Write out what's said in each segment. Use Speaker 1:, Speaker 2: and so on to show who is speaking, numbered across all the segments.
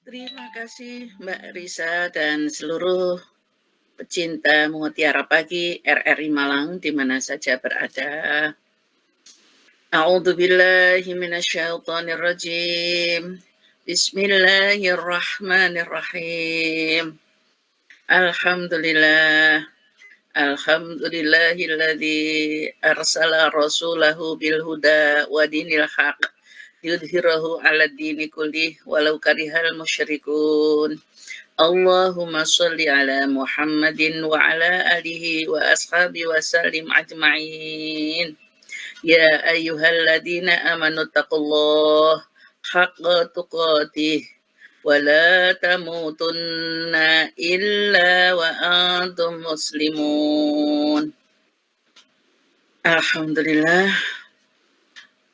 Speaker 1: Terima kasih Mbak Risa dan seluruh pecinta Mutiara Pagi RRI Malang di mana saja berada. A'udzubillahi minasyaitonirrajim. Bismillahirrahmanirrahim. Alhamdulillah. Alhamdulillahilladzi arsala rasulahu bil huda wa dinil haq yudhhirahu 'ala dini kullih walau karihal musyrikun. Allahumma sholli ala Muhammadin wa ala alihi wa ashabi wa sallim ajma'in. Ya ayyuhalladzina amanu taqullah haqqa tuqatih wa la tamutunna illa wa antum muslimun. Alhamdulillah.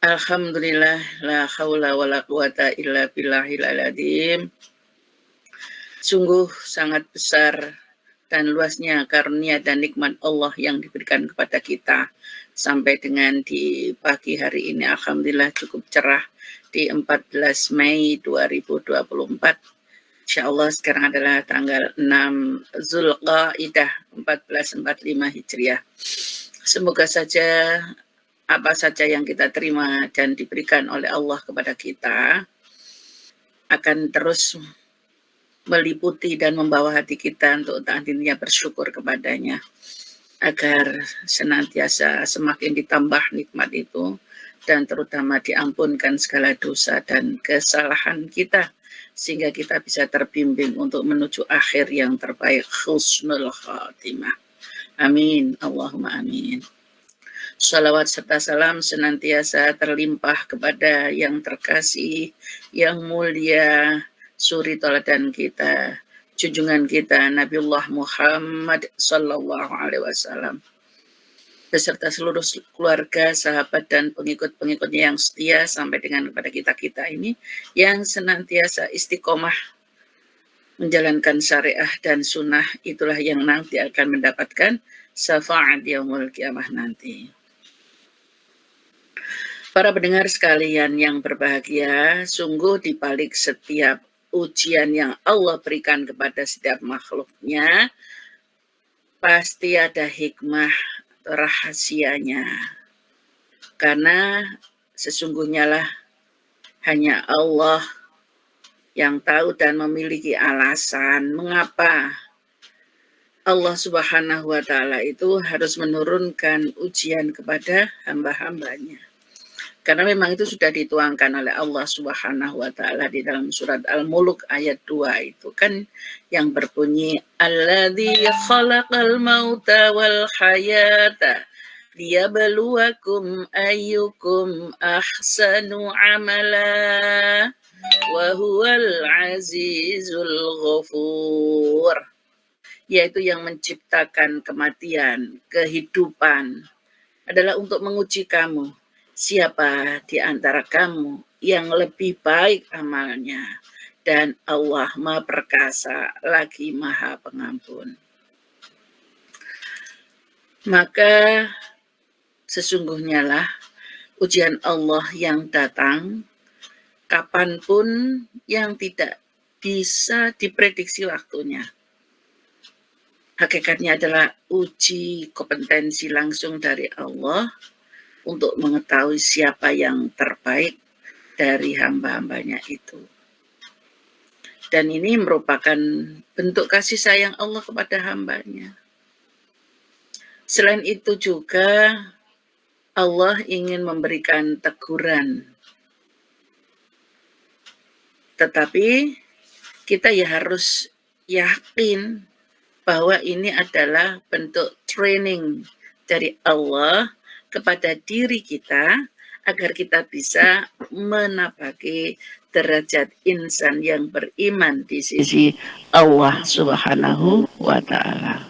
Speaker 1: Alhamdulillah la haula wa la quwata illa billahil adzim. Sungguh sangat besar dan luasnya karunia dan nikmat Allah yang diberikan kepada kita sampai dengan di pagi hari ini. Alhamdulillah cukup cerah di 14 Mei 2024. Insyaallah sekarang adalah tanggal 6 Zulqa'dah 1445 Hijriah. Semoga saja apa saja yang kita terima dan diberikan oleh Allah kepada kita akan terus meliputi dan membawa hati kita untuk intinya bersyukur kepadanya agar senantiasa semakin ditambah nikmat itu dan terutama diampunkan segala dosa dan kesalahan kita sehingga kita bisa terbimbing untuk menuju akhir yang terbaik, husnul khatimah. Amin, Allahumma amin. Salawat serta salam senantiasa terlimpah kepada yang terkasih, yang mulia, suri teladan kita, junjungan kita Nabiullah Muhammad sallallahu alaihi wasallam beserta seluruh keluarga, sahabat dan pengikut-pengikutnya yang setia sampai dengan kepada kita ini yang senantiasa istiqomah menjalankan syariah dan sunnah, itulah yang nanti akan mendapatkan syafaat yaumul kiamah nanti. Para pendengar sekalian yang berbahagia, sungguh di balik setiap ujian yang Allah berikan kepada setiap makhluknya, pasti ada hikmah rahasianya. Karena sesungguhnya lah hanya Allah yang tahu dan memiliki alasan mengapa Allah Subhanahu wa Ta'ala itu harus menurunkan ujian kepada hamba-hambanya. Karena memang itu sudah dituangkan oleh Allah Subhanahu wa Ta'ala di dalam surat Al-Mulk ayat 2 itu kan yang berbunyi alladzi khalaqal mauta wal hayata liyabluwakum ayyukum ahsanu amala wa huwal azizul ghafur, yaitu yang menciptakan kematian, kehidupan adalah untuk menguji kamu. Siapa di antara kamu yang lebih baik amalnya, dan Allah Maha Perkasa lagi Maha Pengampun. Maka sesungguhnya lah ujian Allah yang datang kapanpun yang tidak bisa diprediksi waktunya. Hakikatnya adalah uji kompetensi langsung dari Allah untuk mengetahui siapa yang terbaik dari hamba-hambanya itu. Dan ini merupakan bentuk kasih sayang Allah kepada hambanya. Selain itu juga Allah ingin memberikan teguran. Tetapi kita ya harus yakin bahwa ini adalah bentuk training dari Allah kepada diri kita agar kita bisa menapaki derajat insan yang beriman di sisi Allah Subhanahu wa Ta'ala.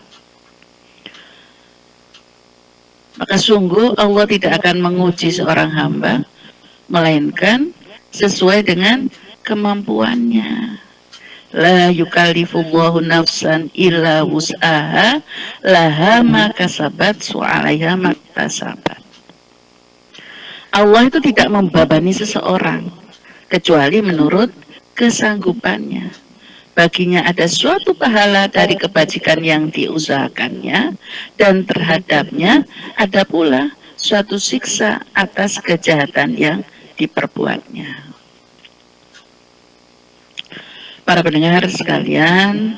Speaker 1: Maka sungguh Allah tidak akan menguji seorang hamba melainkan sesuai dengan kemampuannya. La yukallifullahu nafsan illa wus'aha laha ma kasabat wa 'alaiha ma iktasabat. Allah itu tidak membebani seseorang kecuali menurut kesanggupannya. Baginya ada suatu pahala dari kebajikan yang diusahakannya, dan terhadapnya ada pula suatu siksa atas kejahatan yang diperbuatnya. Para pendengar sekalian,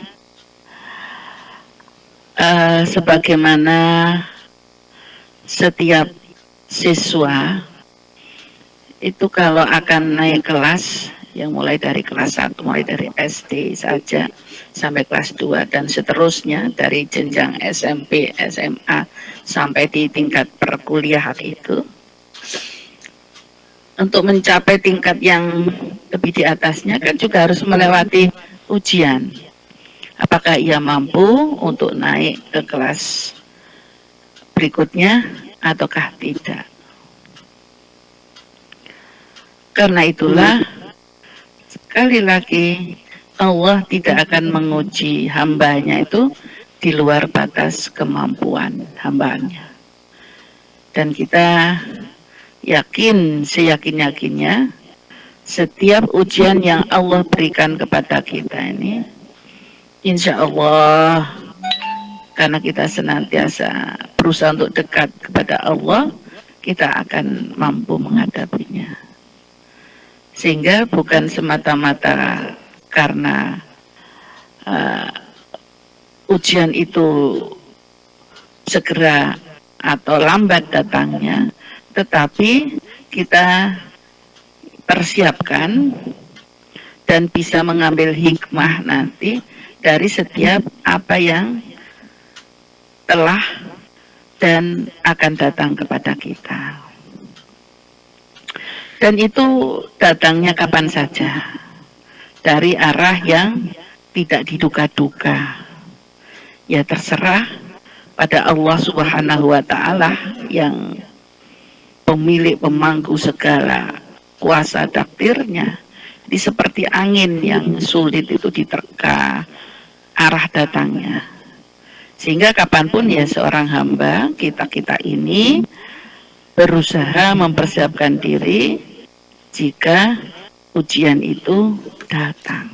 Speaker 1: sebagaimana setiap siswa itu kalau akan naik kelas, yang mulai dari kelas 1, mulai dari SD saja sampai kelas 2 dan seterusnya, dari jenjang SMP, SMA sampai di tingkat perkuliahan itu, untuk mencapai tingkat yang lebih di atasnya kan juga harus melewati ujian. Apakah ia mampu untuk naik ke kelas berikutnya ataukah tidak. Karena itulah, sekali lagi, Allah tidak akan menguji hambanya itu di luar batas kemampuan hambanya. Dan kita yakin, seyakin-yakinnya, setiap ujian yang Allah berikan kepada kita ini, insya Allah, karena kita senantiasa berusaha untuk dekat kepada Allah, kita akan mampu menghadapinya. Sehingga bukan semata-mata karena ujian itu segera atau lambat datangnya, tetapi kita persiapkan dan bisa mengambil hikmah nanti dari setiap apa yang telah dan akan datang kepada kita. Dan itu datangnya kapan saja, dari arah yang tidak diduga-duga. Ya terserah pada Allah Subhanahu wa Ta'ala yang pemilik pemangku segala kuasa takdirnya. Ini seperti angin yang sulit itu diterka arah datangnya. Sehingga kapanpun ya seorang hamba kita ini berusaha mempersiapkan diri jika ujian itu datang.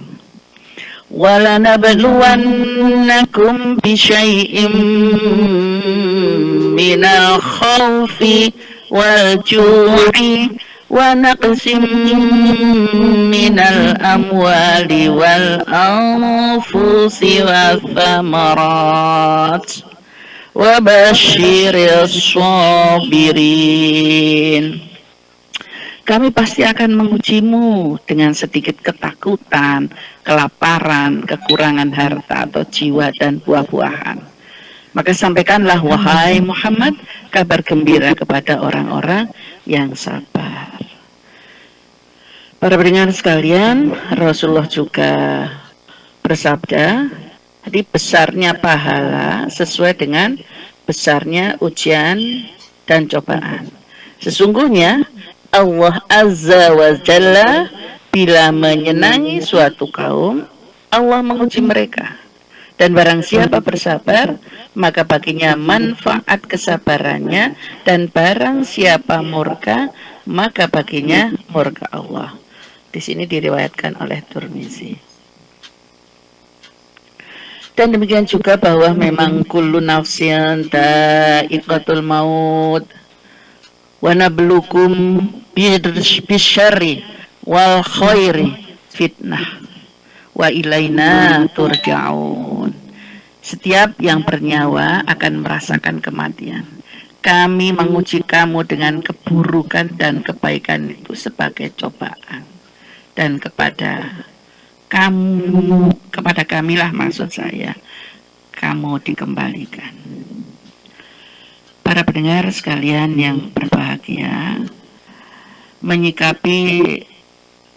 Speaker 1: وَلَنَبْلُوَنَّكُمْ بِشَيْءٍ مِّنَ الْخَوْفِ وَالْجُوعِ وَنَقْصٍ مِّنَ الْأَمْوَالِ وَالْأَنفُسِ وَالثَّمَرَاتِ وَبَشِّرِ الصَّابِرِينَ. Kami pasti akan mengujimu dengan sedikit ketakutan, kelaparan, kekurangan harta atau jiwa dan buah-buahan. Maka sampaikanlah wahai Muhammad kabar gembira kepada orang-orang yang sabar. Para pendengar sekalian, Rasulullah juga bersabda, jadi besarnya pahala sesuai dengan besarnya ujian dan cobaan. Sesungguhnya Allah Azza wa Jalla bila menyenangi suatu kaum, Allah menguji mereka. Dan barang siapa bersabar, maka baginya manfaat kesabarannya. Dan barang siapa murka, maka baginya murka Allah. Di sini diriwayatkan oleh Tirmizi. Dan demikian juga bahwa memang kullu nafsin dha'iqatul maut wa nablukum bisyarri wal khairi fitnah wa ilaina turja'un. Setiap yang bernyawa akan merasakan kematian. Kami menguji kamu dengan keburukan dan kebaikan itu sebagai cobaan. Dan kepada kamilah maksud saya, kamu dikembalikan. Para pendengar sekalian yang berbahagia, menyikapi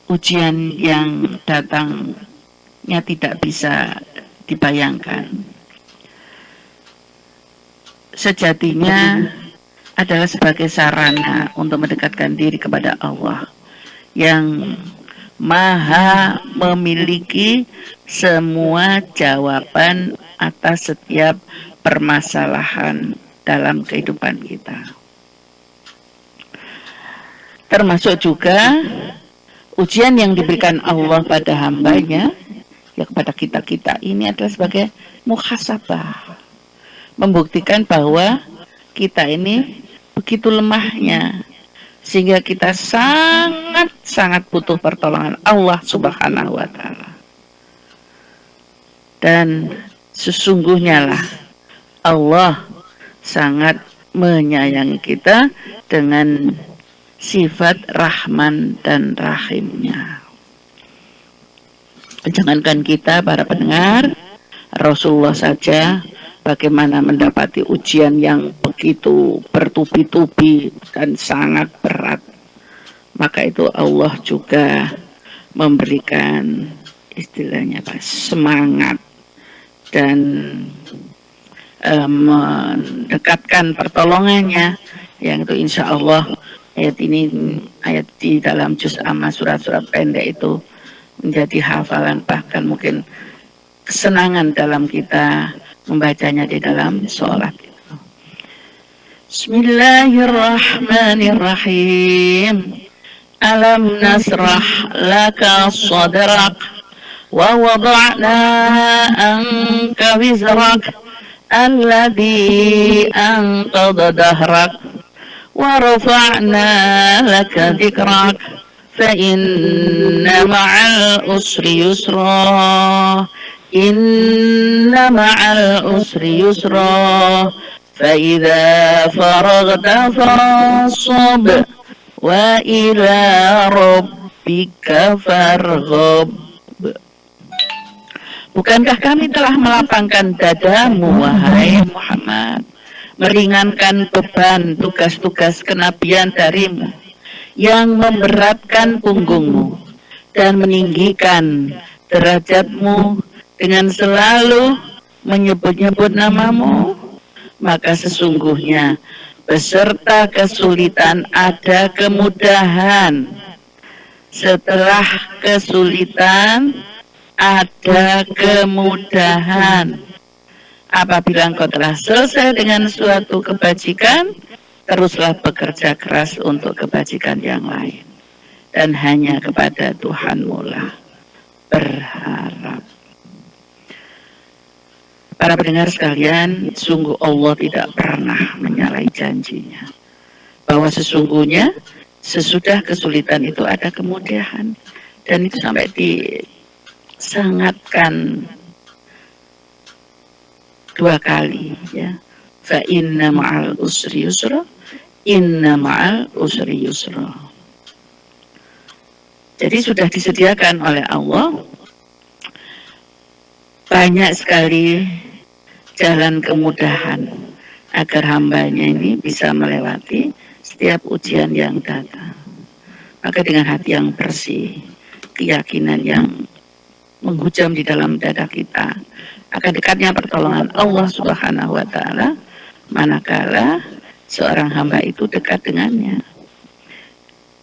Speaker 1: ujian yang datangnya tidak bisa dibayangkan. Sejatinya adalah sebagai sarana untuk mendekatkan diri kepada Allah yang Maha memiliki semua jawaban atas setiap permasalahan dalam kehidupan kita. Termasuk juga Ujian yang diberikan Allah pada hambanya, ya kepada kita-kita ini adalah sebagai muhasabah. Membuktikan bahwa kita ini begitu lemahnya, sehingga kita sangat butuh pertolongan Allah Subhanahu wa Ta'ala. Dan sesungguhnya lah Allah sangat menyayangi kita dengan sifat Rahman dan Rahimnya. Jangankan kita para pendengar, Rasulullah saja bagaimana mendapati ujian yang begitu bertubi-tubi dan sangat berat. Maka itu Allah juga memberikan istilahnya semangat dan mendekatkan pertolongannya, yang itu insya Allah ayat di dalam juz amma, surat-surat pendek itu menjadi hafalan, bahkan mungkin kesenangan dalam kita membacanya di dalam sholat. Bismillahirrahmanirrahim. Alam nasrah laka sadrak wa wada'na anka wizrak alladhi anqadha dahrak wa rafa'na laka dhikrak fa inna ma'al usri yusra inna ma'al usri yusra fa idza faragta fansab wa ila rabbika farghab. Bukankah kami telah melapangkan dadamu, wahai Muhammad, meringankan beban tugas-tugas kenabian darimu, yang memberatkan punggungmu dan meninggikan derajatmu dengan selalu menyebut-nyebut namamu? Maka sesungguhnya beserta kesulitan ada kemudahan, setelah kesulitan ada kemudahan. Apabila engkau telah selesai dengan suatu kebajikan, teruslah bekerja keras untuk kebajikan yang lain, dan hanya kepada Tuhanmu lah berharap. Para pendengar sekalian, sungguh Allah tidak pernah menyalahi janjinya, bahwa sesungguhnya sesudah kesulitan itu ada kemudahan, dan itu sampai disangatkan 2 kali, ya. Fa inna ma'al usri yusra, inna ma'al usri yusra. Jadi sudah disediakan oleh Allah banyak sekali jalan kemudahan agar hambanya ini bisa melewati setiap ujian yang datang. Maka dengan hati yang bersih, keyakinan yang menghujam di dalam dada kita akan dekatnya pertolongan Allah Subhanahu wa Ta'ala manakala seorang hamba itu dekat dengannya.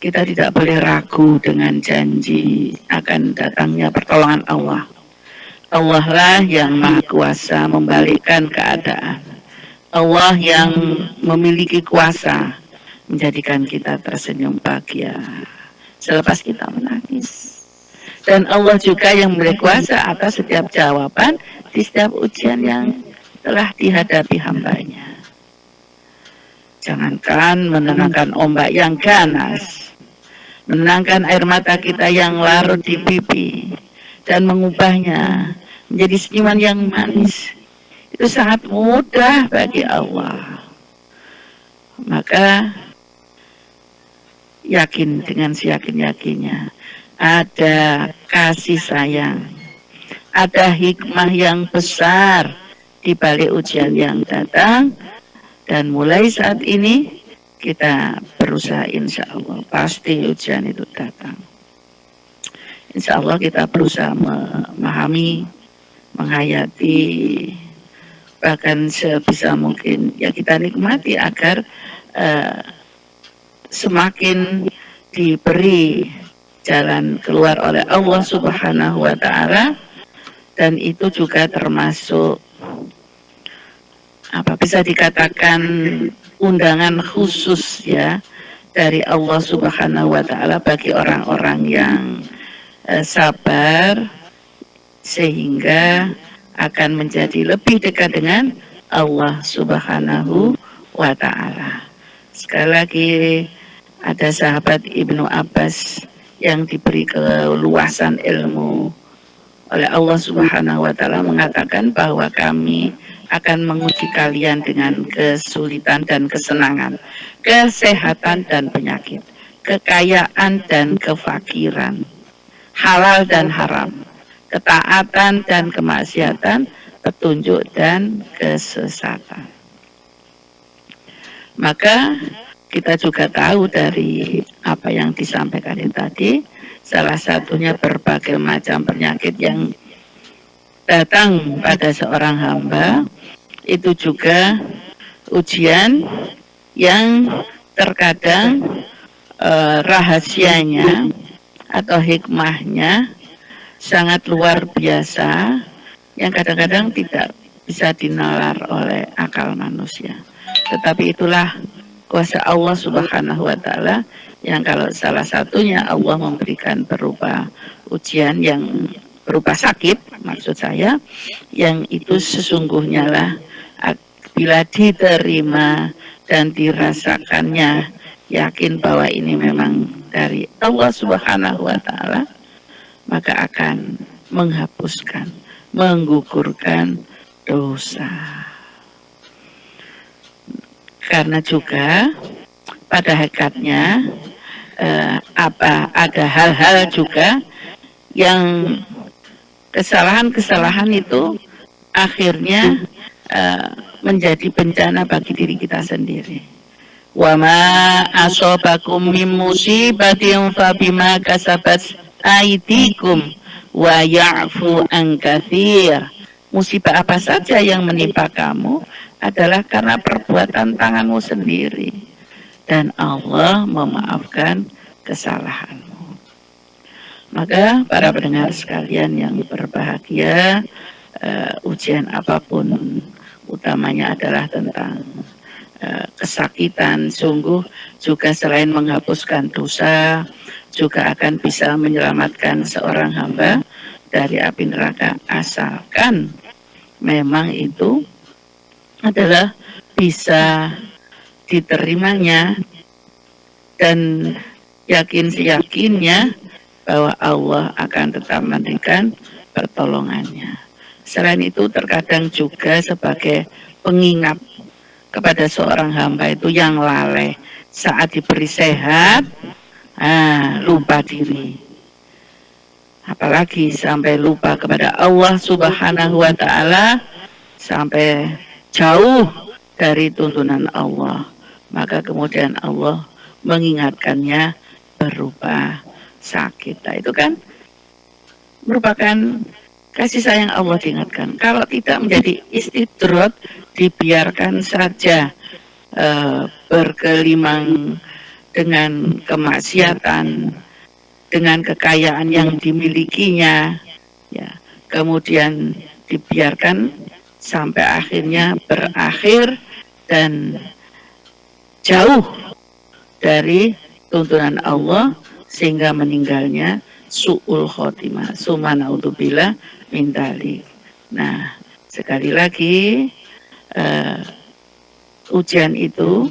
Speaker 1: Kita tidak boleh ragu dengan janji akan datangnya pertolongan Allah. Allah lah yang maha kuasa membalikkan keadaan. Allah yang memiliki kuasa menjadikan kita tersenyum bahagia selepas kita menangis. Dan Allah juga yang memiliki kuasa atas setiap jawaban di setiap ujian yang telah dihadapi hambanya. Jangankan menenangkan ombak yang ganas, menenangkan air mata kita yang larut di pipi, dan mengubahnya menjadi senyuman yang manis, itu sangat mudah bagi Allah. Maka yakin dengan seyakin-yakinnya ada kasih sayang, ada hikmah yang besar di balik ujian yang datang, dan mulai saat ini kita berusaha, insya Allah pasti ujian itu datang. Insya Allah kita berusaha memahami, menghayati, bahkan sebisa mungkin ya kita nikmati agar semakin diberi jalan keluar oleh Allah Subhanahu wa Ta'ala. Dan itu juga termasuk bisa dikatakan undangan khusus, ya, dari Allah Subhanahu wa Ta'ala bagi orang-orang yang sabar, sehingga akan menjadi lebih dekat dengan Allah Subhanahu wa Ta'ala. Sekali lagi, ada sahabat Ibnu Abbas yang diberi keluasan ilmu oleh Allah Subhanahu wa Ta'ala mengatakan bahwa kami akan menguji kalian dengan kesulitan dan kesenangan, kesehatan dan penyakit, kekayaan dan kefakiran, halal dan haram, ketaatan dan kemaksiatan, petunjuk dan kesesatan. Maka kita juga tahu dari apa yang disampaikan tadi, salah satunya berbagai macam penyakit yang datang pada seorang hamba, itu juga ujian yang terkadang rahasianya atau hikmahnya sangat luar biasa, yang kadang-kadang tidak bisa dinalar oleh akal manusia. Tetapi itulah kuasa Allah Subhanahu wa Ta'ala, yang kalau salah satunya Allah memberikan berupa ujian yang berupa sakit, maksud saya, yang itu sesungguhnya lah bila diterima dan dirasakannya, yakin bahwa ini memang dari Allah Subhanahu wa Ta'ala, maka akan menghapuskan, menggugurkan dosa. Karena juga pada hakikatnya ada hal-hal juga yang kesalahan-kesalahan itu akhirnya menjadi bencana bagi diri kita sendiri. Wa ma asobakum min musibatin fa bima kasabat aydikum wa ya'fu an katsir. Musibah apa saja yang menimpa kamu adalah karena perbuatan tanganmu sendiri, dan Allah memaafkan kesalahanmu. Maka para pendengar sekalian yang berbahagia, ujian apapun utamanya adalah tentang kesakitan, sungguh juga selain menghapuskan dosa, juga akan bisa menyelamatkan seorang hamba dari api neraka, asalkan memang itu adalah bisa diterimanya dan yakin-yakinnya bahwa Allah akan tetap memberikan pertolongannya. Selain itu terkadang juga sebagai pengingat kepada seorang hamba itu yang lalai saat diberi sehat, lupa diri. Apalagi sampai lupa kepada Allah Subhanahu wa Ta'ala, sampai jauh dari tuntunan Allah, maka kemudian Allah mengingatkannya berupa sakit. Nah, itu kan merupakan kasih sayang Allah diingatkan. Kalau tidak menjadi istidrat, dibiarkan saja bergelimang dengan kemaksiatan, dengan kekayaan yang dimilikinya, ya, kemudian dibiarkan sampai akhirnya berakhir dan jauh dari tuntunan Allah sehingga meninggalnya su'ul khotimah, summa naudzubillah min dzalik. Nah, sekali lagi ujian itu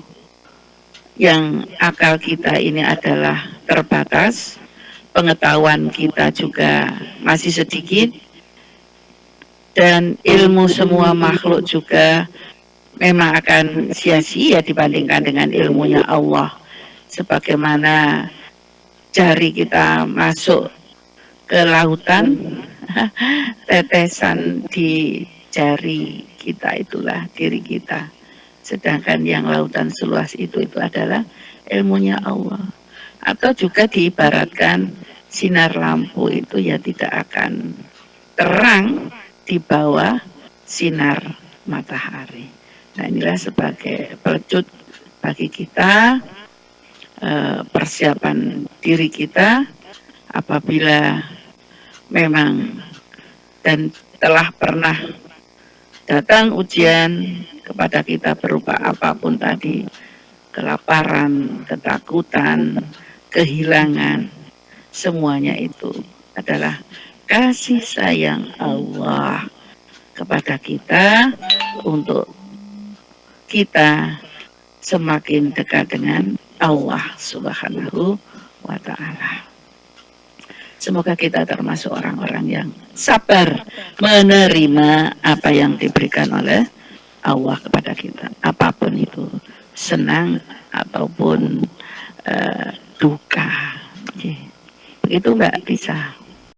Speaker 1: yang akal kita ini adalah terbatas, pengetahuan kita juga masih sedikit, dan ilmu semua makhluk juga memang akan sia-sia dibandingkan dengan ilmunya Allah. Sebagaimana jari kita masuk ke lautan, tetesan di jari kita itulah diri kita. Sedangkan yang lautan seluas itu adalah ilmunya Allah. Atau juga diibaratkan sinar lampu itu ya tidak akan terang di bawah sinar matahari. Nah, inilah sebagai pelecut bagi kita, persiapan diri kita apabila memang dan telah pernah datang ujian kepada kita berupa apapun tadi, kelaparan, ketakutan, kehilangan, semuanya itu adalah kasih sayang Allah kepada kita untuk kita semakin dekat dengan Allah Subhanahu wa Ta'ala. Semoga kita termasuk orang-orang yang sabar menerima apa yang diberikan oleh Allah kepada kita, apapun itu, senang ataupun duka. Begitu Mbak Lisa.